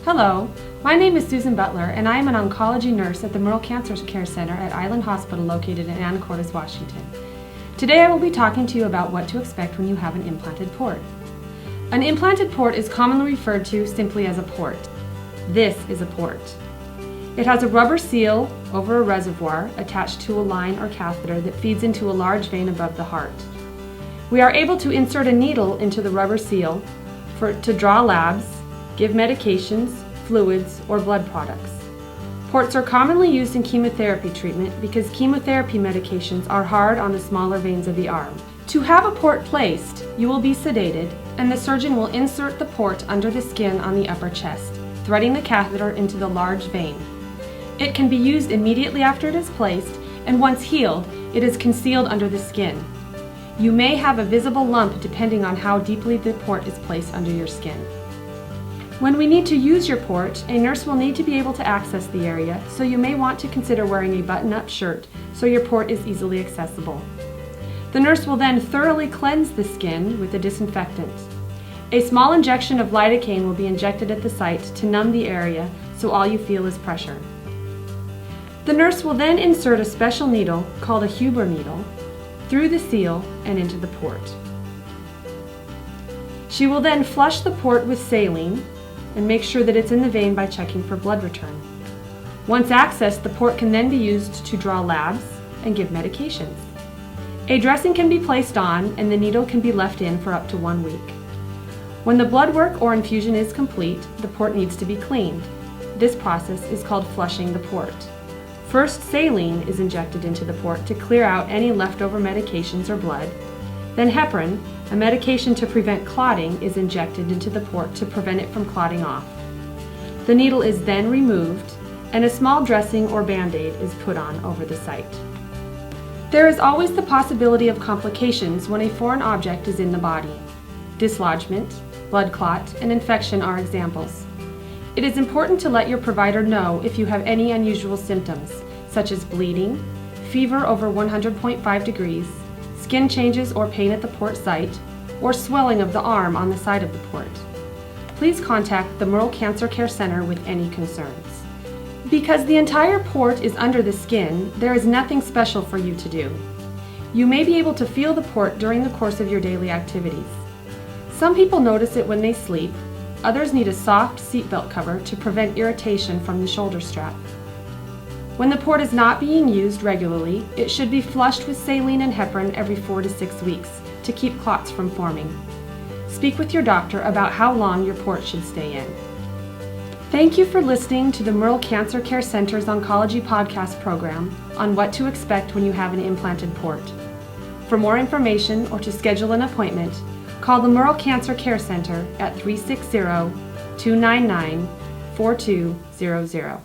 Hello, my name is Susan Butler, and I am an oncology nurse at the Merle Cancer Care Center at Island Hospital located in Anacortes, Washington. Today I will be talking to you about what to expect when you have an implanted port. An implanted port is commonly referred to simply as a port. This is a port. It has a rubber seal over a reservoir attached to a line or catheter that feeds into a large vein above the heart. We are able to insert a needle into the rubber seal to draw labs, give medications, fluids, or blood products. Ports are commonly used in chemotherapy treatment because chemotherapy medications are hard on the smaller veins of the arm. To have a port placed, you will be sedated, and the surgeon will insert the port under the skin on the upper chest, threading the catheter into the large vein. It can be used immediately after it is placed, and once healed, it is concealed under the skin. You may have a visible lump depending on how deeply the port is placed under your skin. When we need to use your port, a nurse will need to be able to access the area, so you may want to consider wearing a button-up shirt so your port is easily accessible. The nurse will then thoroughly cleanse the skin with a disinfectant. A small injection of lidocaine will be injected at the site to numb the area so all you feel is pressure. The nurse will then insert a special needle, called a Huber needle, through the seal and into the port. She will then flush the port with saline and make sure that it's in the vein by checking for blood return. Once accessed, the port can then be used to draw labs and give medications. A dressing can be placed on and the needle can be left in for up to 1 week. When the blood work or infusion is complete, the port needs to be cleaned. This process is called flushing the port. First, saline is injected into the port to clear out any leftover medications or blood. Then heparin, a medication to prevent clotting, is injected into the port to prevent it from clotting off. The needle is then removed, and a small dressing or band-aid is put on over the site. There is always the possibility of complications when a foreign object is in the body. Dislodgement, blood clot, and infection are examples. It is important to let your provider know if you have any unusual symptoms, such as bleeding, fever over 100.5 degrees, skin changes or pain at the port site, or swelling of the arm on the side of the port. Please contact the Merle Cancer Care Center with any concerns. Because the entire port is under the skin, there is nothing special for you to do. You may be able to feel the port during the course of your daily activities. Some people notice it when they sleep, others need a soft seatbelt cover to prevent irritation from the shoulder strap. When the port is not being used regularly, it should be flushed with saline and heparin every 4 to 6 weeks to keep clots from forming. Speak with your doctor about how long your port should stay in. Thank you for listening to the Merle Cancer Care Center's Oncology podcast program on what to expect when you have an implanted port. For more information or to schedule an appointment, call the Merle Cancer Care Center at 360-299-4200.